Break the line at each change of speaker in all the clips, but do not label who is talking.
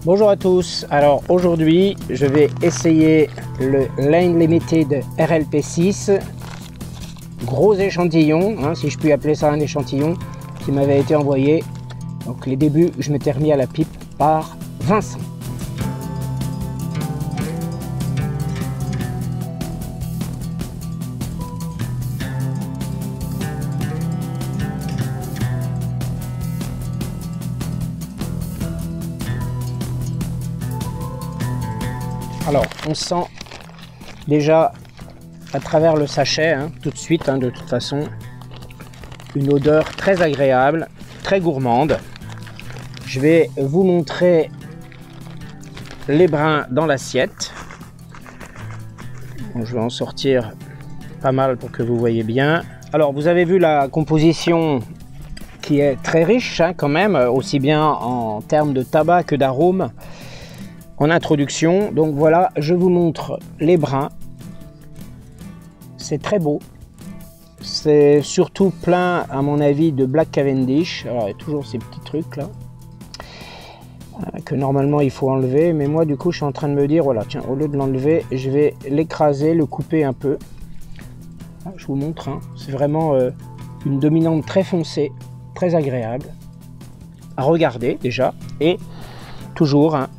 Bonjour à tous, alors aujourd'hui je vais essayer le Lane Limited RLP6, gros échantillon, hein, si je puis appeler ça un échantillon, qui m'avait été envoyé. Donc les débuts, je m'étais remis à la pipe par Vincent. Alors, on sent déjà à travers le sachet, hein, tout de suite, hein, de toute façon, une odeur très agréable, très gourmande. Je vais vous montrer les brins dans l'assiette. Bon, je vais en sortir pas mal pour que vous voyez bien. Alors, vous avez vu la composition qui est très riche, hein, quand même, aussi bien en termes de tabac que d'arômes. En introduction, donc voilà, je vous montre les brins. C'est très beau. C'est surtout plein, à mon avis, de Black Cavendish. Alors, il y a toujours ces petits trucs là que normalement il faut enlever. Mais moi, du coup, je suis en train de me dire, voilà, tiens, au lieu de l'enlever, je vais l'écraser, le couper un peu. Je vous montre, hein, c'est vraiment une dominante très foncée, très agréable à regarder déjà. Et toujours, hein,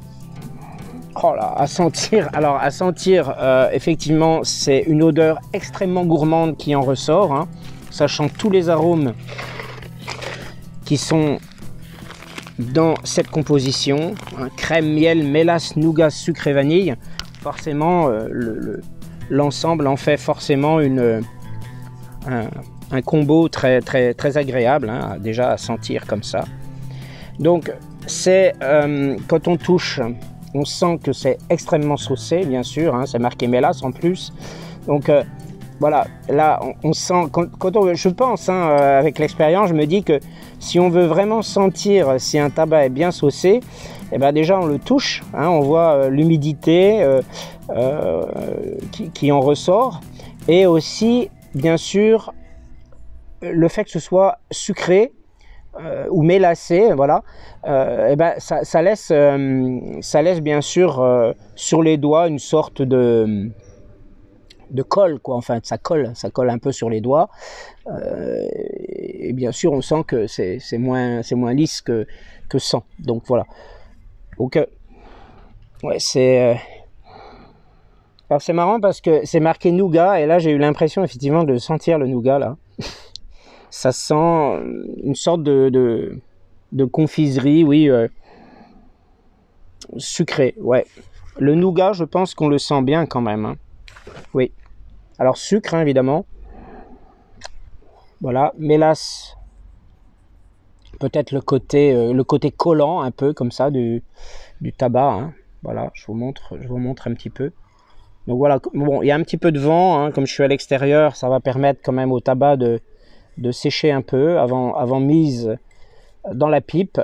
oh là, à sentir, alors à sentir, effectivement, c'est une odeur extrêmement gourmande qui en ressort, hein, sachant tous les arômes qui sont dans cette composition, hein, crème, miel, mélasse, nougat, sucre et vanille. Forcément, l'ensemble en fait forcément un combo très agréable, hein, déjà à sentir comme ça. Donc, c'est quand on touche, on sent que c'est extrêmement saucé, bien sûr, hein, c'est marqué mélasse en plus. Donc voilà, là on sent, je pense, hein, avec l'expérience, je me dis que si on veut vraiment sentir si un tabac est bien saucé, eh ben déjà on le touche, hein, on voit l'humidité qui en ressort, et aussi bien sûr le fait que ce soit sucré ou mélacé, voilà, et ben ça laisse bien sûr sur les doigts une sorte de colle, quoi. Enfin, ça colle un peu sur les doigts, et bien sûr on sent que c'est moins lisse que sans. Donc voilà. Donc ouais, alors c'est marrant parce que c'est marqué nougat, et là j'ai eu l'impression effectivement de sentir le nougat là. Ça sent une sorte de confiserie, oui, sucrée, ouais. Le nougat, je pense qu'on le sent bien quand même, hein. Oui. Alors sucre, hein, évidemment. Voilà, mélasse. Peut-être le côté collant, un peu comme ça, du tabac, hein. Voilà, je vous montre un petit peu. Donc voilà, bon, il y a un petit peu de vent, hein, comme je suis à l'extérieur, ça va permettre quand même au tabac de sécher un peu avant mise dans la pipe,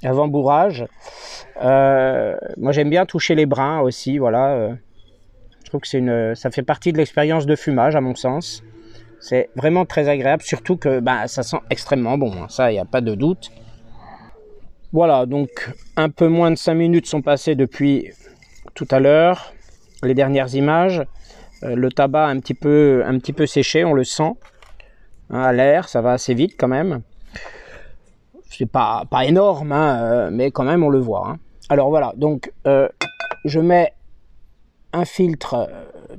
avant bourrage. Moi j'aime bien toucher les brins aussi, voilà. Je trouve que ça fait partie de l'expérience de fumage à mon sens. C'est vraiment très agréable, surtout que ça sent extrêmement bon, hein, ça il n'y a pas de doute. Voilà, donc un peu moins de 5 minutes sont passées depuis tout à l'heure, les dernières images. Le tabac un petit peu séché, on le sent. À l'air, ça va assez vite quand même. C'est pas énorme, hein, mais quand même on le voit, hein. Alors voilà, donc je mets un filtre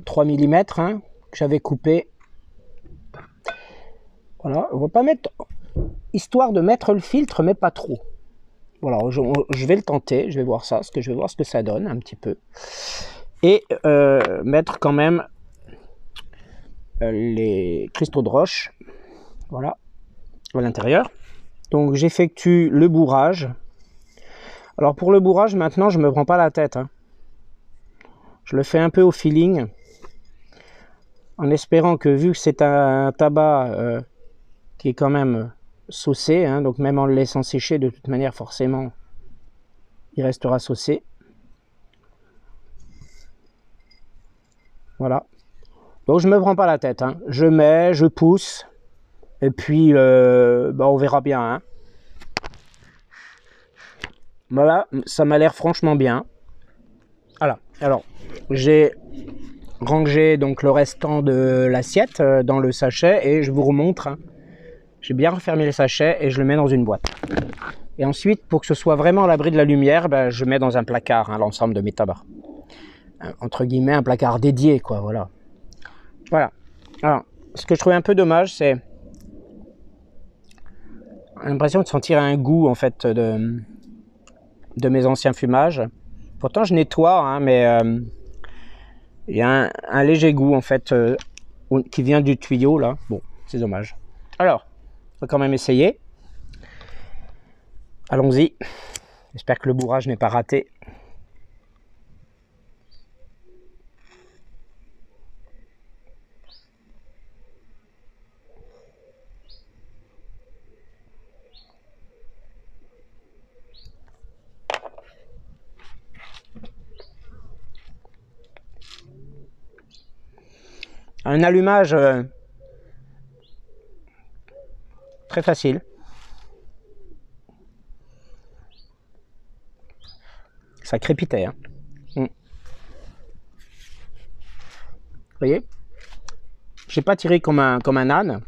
3 mm, hein, que j'avais coupé. Voilà, on va pas mettre, histoire de mettre le filtre, mais pas trop. Voilà, je vais le tenter, je vais voir ça, je vais voir ce que ça donne un petit peu. Et mettre quand même les cristaux de roche. Voilà, à l'intérieur. Donc j'effectue le bourrage. Alors pour le bourrage, maintenant, je ne me prends pas la tête, hein. Je le fais un peu au feeling, en espérant que, vu que c'est un tabac qui est quand même saucé, hein, donc même en le laissant sécher, de toute manière, forcément, il restera saucé. Voilà. Donc je ne me prends pas la tête, hein. Je mets, je pousse. Et puis, on verra bien, hein. Voilà, ça m'a l'air franchement bien. Voilà, alors j'ai rangé donc le restant de l'assiette dans le sachet et je vous remontre. Hein. J'ai bien refermé le sachet et je le mets dans une boîte. Et ensuite, pour que ce soit vraiment à l'abri de la lumière, ben, je mets dans un placard hein, l'ensemble de mes tabacs. Entre guillemets, un placard dédié, quoi, voilà. Voilà. Alors, ce que je trouvais un peu dommage, c'est l'impression de sentir un goût, en fait, de mes anciens fumages. Pourtant, je nettoie, hein, mais il y a un léger goût, en fait, qui vient du tuyau, là. Bon, c'est dommage. Alors, on va quand même essayer. Allons-y. J'espère que le bourrage n'est pas raté. Un allumage très facile. Ça crépitait. Hein. Vous voyez, j'ai pas tiré comme un âne.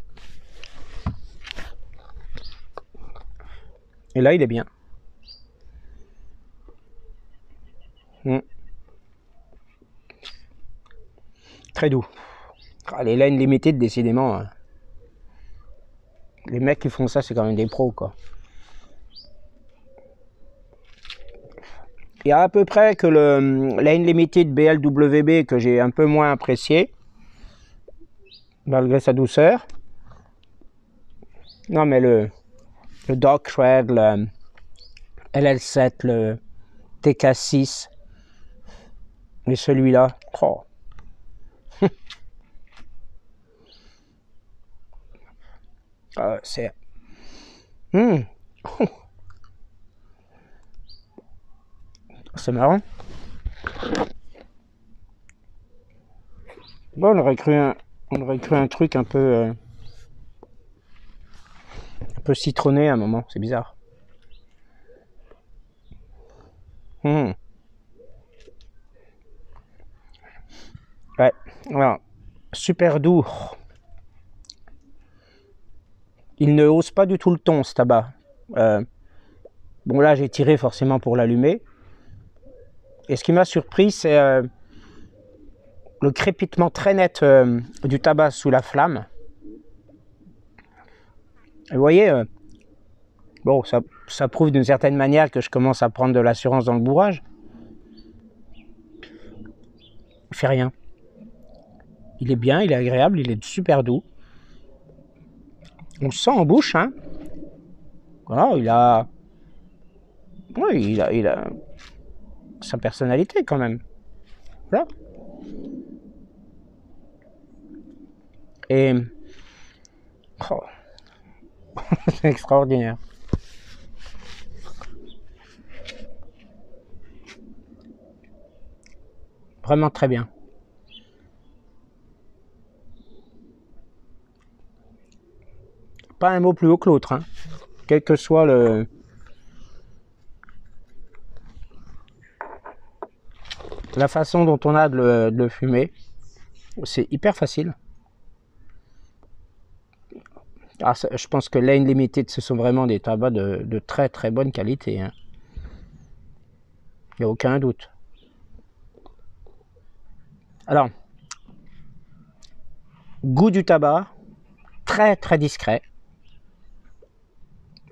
Et là, il est bien. Très doux. Ah, les Lane Limited, décidément. Les mecs qui font ça, c'est quand même des pros, quoi. Il y a à peu près que le Lane Limited BLWB que j'ai un peu moins apprécié, malgré sa douceur. Non, mais le Dark Thread, le LL7, le TK6, et celui-là, oh. C'est... C'est marrant. Bon, on aurait cru un truc un peu citronné à un moment. C'est bizarre. Ouais, alors, super doux. Il ne hausse pas du tout le ton, ce tabac. Bon, là, j'ai tiré forcément pour l'allumer. Et ce qui m'a surpris, c'est le crépitement très net du tabac sous la flamme. Et vous voyez, bon, ça prouve d'une certaine manière que je commence à prendre de l'assurance dans le bourrage. Il fait rien. Il est bien, il est agréable, il est super doux. On le sent en bouche, hein. Voilà, il a sa personnalité quand même. Voilà. Et oh, c'est extraordinaire. Vraiment très bien. Pas un mot plus haut que l'autre, hein. Quel que soit la façon dont on a de le fumer, c'est hyper facile. Ah, je pense que Lane Limited, ce sont vraiment des tabacs de très très bonne qualité. Hein. Il n'y a aucun doute. Alors, goût du tabac, très très discret.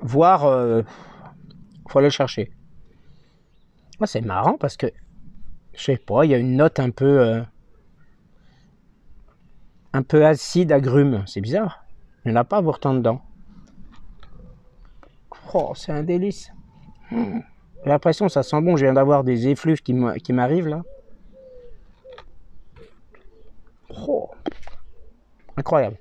Voire, faut aller le chercher. Ah, c'est marrant parce que, je sais pas, il y a une note un peu acide, agrume. C'est bizarre. Il n'y en a pas pourtant dedans. Oh, c'est un délice. J'ai l'impression que ça sent bon. Je viens d'avoir des effluves qui m'arrivent là. Oh, incroyable.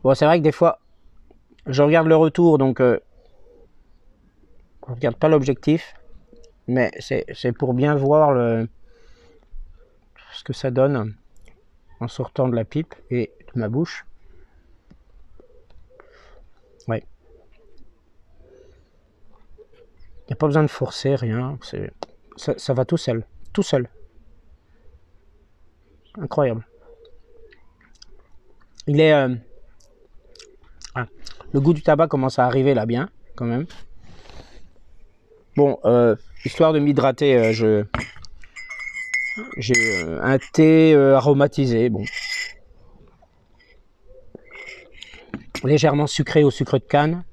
Bon, c'est vrai que des fois, je regarde le retour, donc je regarde pas l'objectif, mais c'est pour bien voir ce que ça donne en sortant de la pipe et de ma bouche. Ouais. Il n'y a pas besoin de forcer, rien. Ça va tout seul. Tout seul. Incroyable. Il est... ah, le goût du tabac commence à arriver là bien, quand même. Bon, histoire de m'hydrater, j'ai un thé aromatisé, bon. Légèrement sucré au sucre de canne.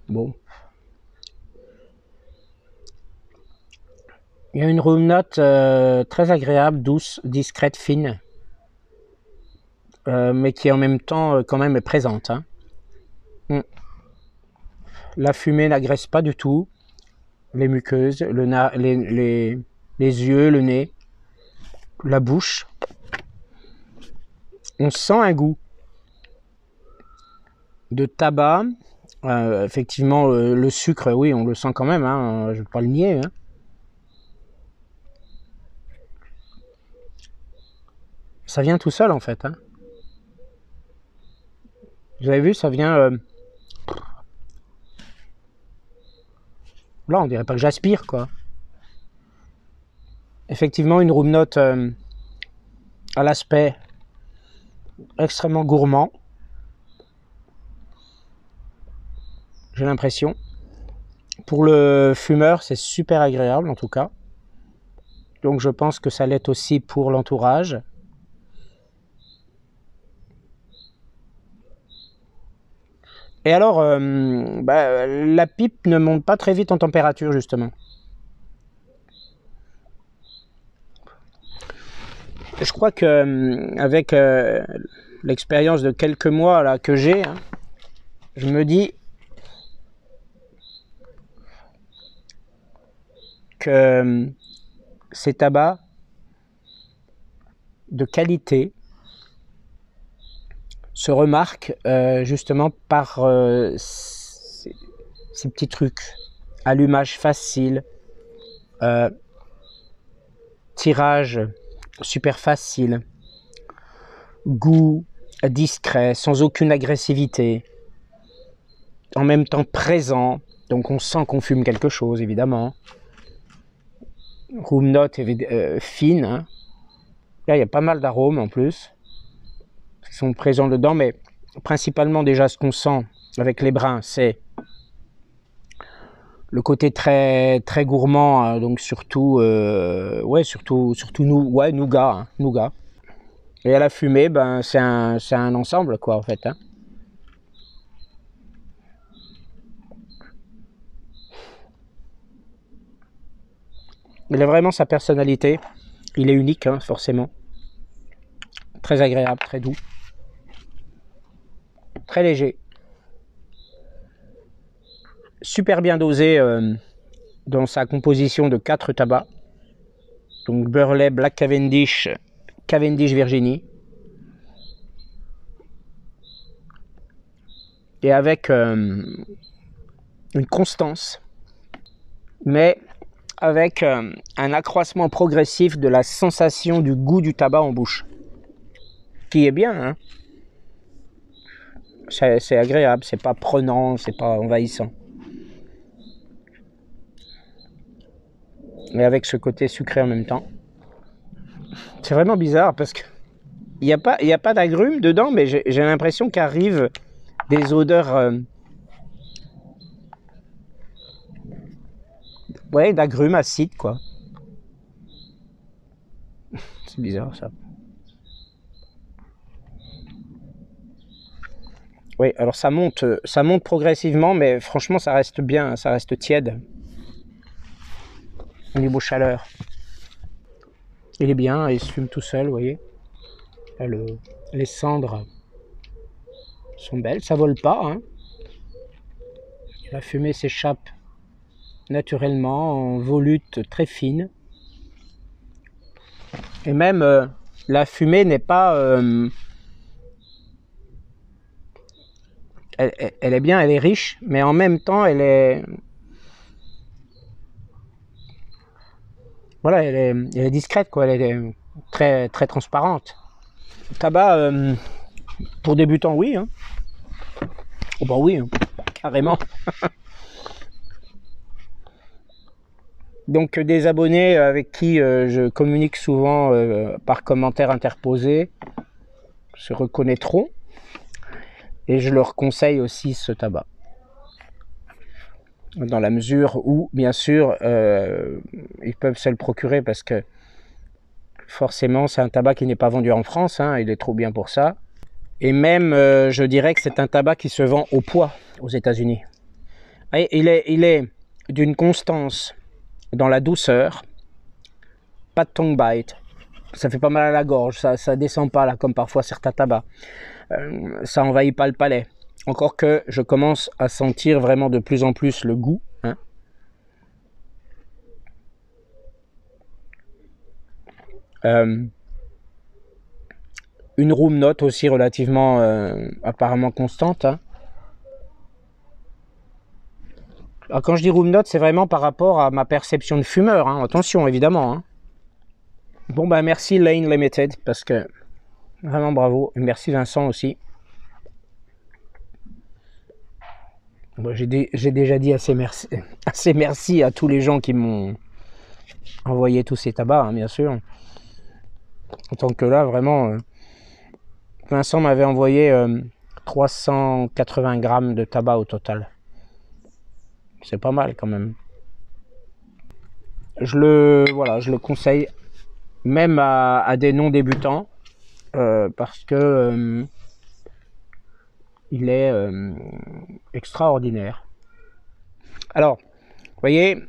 Bon. Il y a une room note très agréable, douce, discrète, fine. Mais qui en même temps quand même est présente. Hein. La fumée n'agresse pas du tout les muqueuses, les yeux, le nez, la bouche. On sent un goût de tabac. Effectivement, le sucre, oui, on le sent quand même. Hein, je ne vais pas le nier. Hein. Ça vient tout seul en fait. Hein. Vous avez vu, ça vient... Là, on dirait pas que j'aspire, quoi. Effectivement, une room note à l'aspect extrêmement gourmand. J'ai l'impression. Pour le fumeur, c'est super agréable, en tout cas. Donc, je pense que ça l'est aussi pour l'entourage. Et alors, la pipe ne monte pas très vite en température, justement. Je crois que avec l'expérience de quelques mois là, que j'ai, hein, je me dis que ces tabacs de qualité se remarquent justement par ces petits trucs. Allumage facile, tirage super facile, goût discret, sans aucune agressivité, en même temps présent, donc on sent qu'on fume quelque chose évidemment. Room note fine, hein. Là il y a pas mal d'arômes en plus qui sont présents dedans, mais principalement déjà ce qu'on sent avec les brins, c'est le côté très très gourmand, hein, donc surtout nougat, hein, nougat. Et à la fumée, ben c'est un ensemble quoi en fait. Hein. Il a vraiment sa personnalité. Il est unique, hein, forcément. Très agréable, très doux, très léger. Super bien dosé dans sa composition de 4 tabacs. Donc Burley, Black Cavendish, Cavendish Virginie. Et avec une constance, mais avec un accroissement progressif de la sensation du goût du tabac en bouche. Qui est bien, hein. C'est agréable, c'est pas prenant, c'est pas envahissant. Mais avec ce côté sucré en même temps. C'est vraiment bizarre parce que il n'y a pas d'agrumes dedans, mais j'ai l'impression qu'arrivent des odeurs ouais, d'agrumes acides, quoi. C'est bizarre, ça. Oui, alors ça monte progressivement, mais franchement, ça reste bien, ça reste tiède. Au niveau chaleur. Il est bien, il se fume tout seul, vous voyez. Là, les cendres sont belles, ça vole pas, hein. La fumée s'échappe naturellement en volutes très fines. Et même la fumée n'est pas... elle est bien, elle est riche, mais en même temps, elle est... Voilà, elle est discrète, quoi. Elle est très, très transparente. Le tabac, pour débutants, oui. Hein. Oh bah oui, hein. Carrément. Donc des abonnés avec qui je communique souvent par commentaires interposés se reconnaîtront et je leur conseille aussi ce tabac. Dans la mesure où, bien sûr, ils peuvent se le procurer parce que forcément c'est un tabac qui n'est pas vendu en France, hein, il est trop bien pour ça. Et même, je dirais que c'est un tabac qui se vend au poids aux États-Unis. Il est d'une constance dans la douceur, pas de tongue bite, ça fait pas mal à la gorge, ça descend pas là comme parfois certains tabacs, ça envahit pas le palais. Encore que je commence à sentir vraiment de plus en plus le goût. Hein. Une room note aussi relativement apparemment constante. Hein. Alors quand je dis room note, c'est vraiment par rapport à ma perception de fumeur. Hein. Attention, évidemment. Hein. Bon, ben merci Lane Limited, parce que vraiment bravo. Et merci Vincent aussi. Bon, j'ai déjà dit assez merci à tous les gens qui m'ont envoyé tous ces tabacs, hein, bien sûr. Autant que là, vraiment, Vincent m'avait envoyé 380 grammes de tabac au total. C'est pas mal quand même. Je le conseille même à des non-débutants parce que il est extraordinaire. Alors, vous voyez,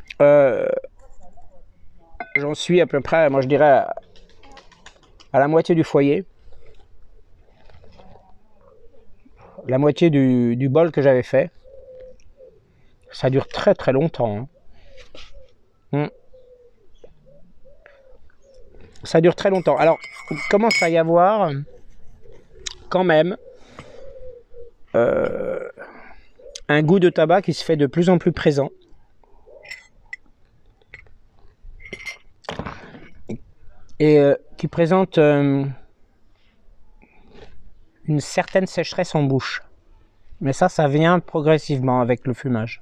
j'en suis à peu près, moi je dirais, à la moitié du foyer. La moitié du bol que j'avais fait. Ça dure très très longtemps. Hein. Ça dure très longtemps. Alors, il commence à y avoir quand même un goût de tabac qui se fait de plus en plus présent. Et qui présente une certaine sécheresse en bouche. Mais ça vient progressivement avec le fumage.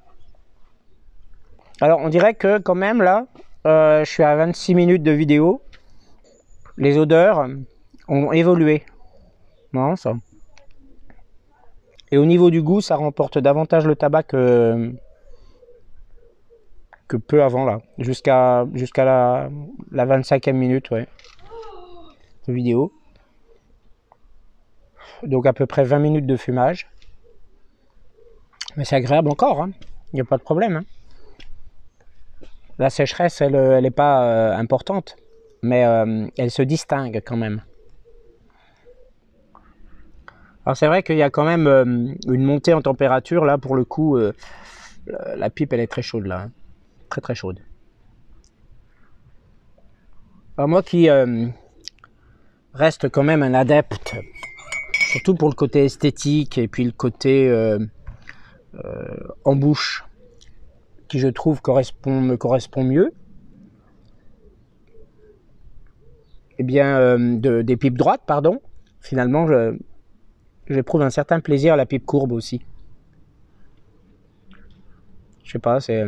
Alors, on dirait que quand même, là, je suis à 26 minutes de vidéo. Les odeurs ont évolué. Non, ça. Et au niveau du goût, ça remporte davantage le tabac que peu avant, là. Jusqu'à la 25e minute, ouais, de vidéo. Donc à peu près 20 minutes de fumage. Mais c'est agréable encore, hein. Il n'y a pas de problème. Hein. La sécheresse, elle n'est pas importante, mais elle se distingue quand même. Alors c'est vrai qu'il y a quand même une montée en température, là, pour le coup, la pipe, elle est très chaude, là. Hein. Très très chaude. Alors moi qui reste quand même un adepte, surtout pour le côté esthétique et puis le côté en bouche, qui je trouve me correspond mieux, eh bien des pipes droites, pardon, finalement j'éprouve un certain plaisir à la pipe courbe aussi. Je sais pas, c'est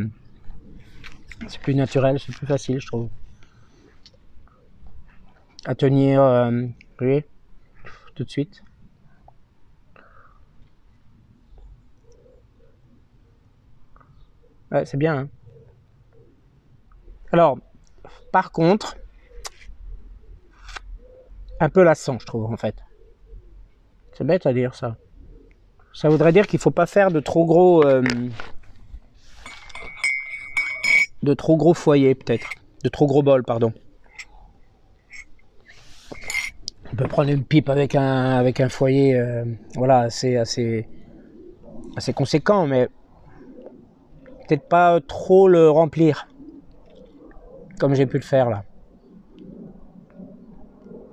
plus naturel, c'est plus facile, je trouve. À tenir, oui, tout de suite. Ouais, c'est bien. Hein. Alors, par contre, un peu lassant, je trouve, en fait. C'est bête à dire, ça. Ça voudrait dire qu'il ne faut pas faire de trop gros foyers, peut-être. De trop gros bols, pardon. On peut prendre une pipe avec un foyer voilà, assez conséquent, mais peut-être pas trop le remplir, comme j'ai pu le faire là.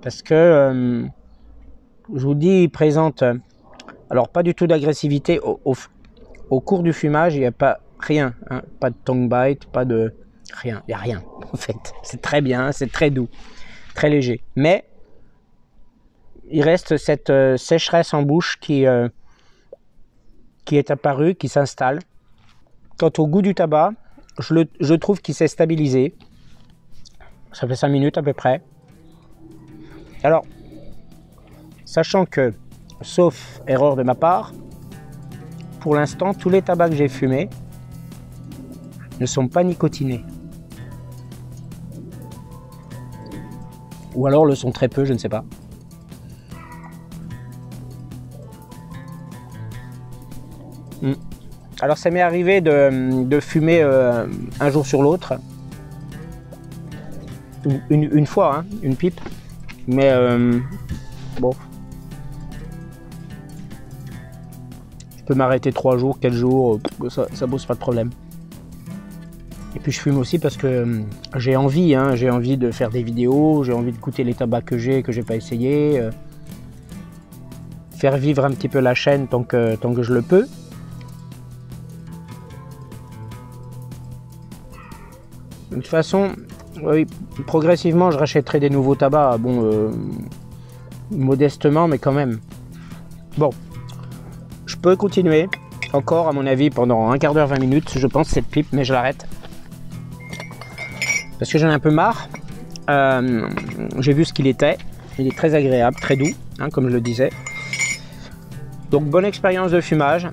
Parce que, je vous dis, il présente, alors pas du tout d'agressivité. Au cours du fumage, il n'y a pas rien, hein, pas de tongue bite, pas de rien, il n'y a rien en fait. C'est très bien, c'est très doux, très léger. Mais il reste cette sécheresse en bouche qui est apparue, qui s'installe. Quant au goût du tabac, je trouve qu'il s'est stabilisé. Ça fait 5 minutes à peu près. Alors, sachant que, sauf erreur de ma part, pour l'instant, tous les tabacs que j'ai fumés ne sont pas nicotinés. Ou alors le sont très peu, je ne sais pas. Alors ça m'est arrivé de fumer un jour sur l'autre. Une fois, hein, une pipe. Mais bon. Je peux m'arrêter 3 jours, 4 jours, ça pose pas de problème. Et puis je fume aussi parce que j'ai envie, hein, j'ai envie de faire des vidéos, j'ai envie de goûter les tabacs que j'ai pas essayé. Faire vivre un petit peu la chaîne tant que je le peux. De toute façon, oui, progressivement je rachèterai des nouveaux tabacs, bon, modestement mais quand même. Bon, je peux continuer encore à mon avis pendant un quart d'heure, 20 minutes, je pense, cette pipe, mais je l'arrête. Parce que j'en ai un peu marre. J'ai vu ce qu'il était, il est très agréable, très doux, hein, comme je le disais. Donc bonne expérience de fumage,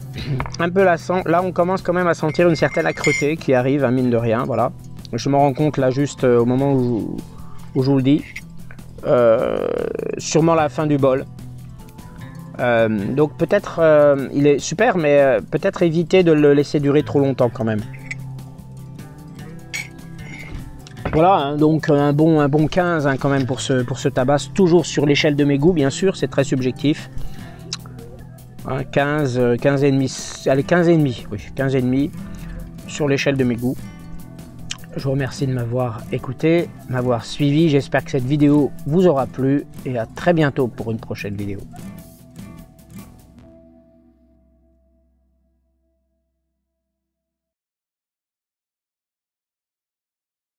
un peu lassant. Là on commence quand même à sentir une certaine âcreté qui arrive, hein, mine de rien, voilà. Je m'en rends compte là juste au moment où je vous le dis. Sûrement la fin du bol. Donc peut-être il est super, mais peut-être éviter de le laisser durer trop longtemps quand même. Voilà, hein, donc un bon 15 hein, quand même pour ce tabac, toujours sur l'échelle de mes goûts bien sûr, c'est très subjectif. Hein, 15 et demi, allez 15 et demi, oui, 15 et demi sur l'échelle de mes goûts. Je vous remercie de m'avoir écouté, m'avoir suivi. J'espère que cette vidéo vous aura plu et à très bientôt pour une prochaine vidéo.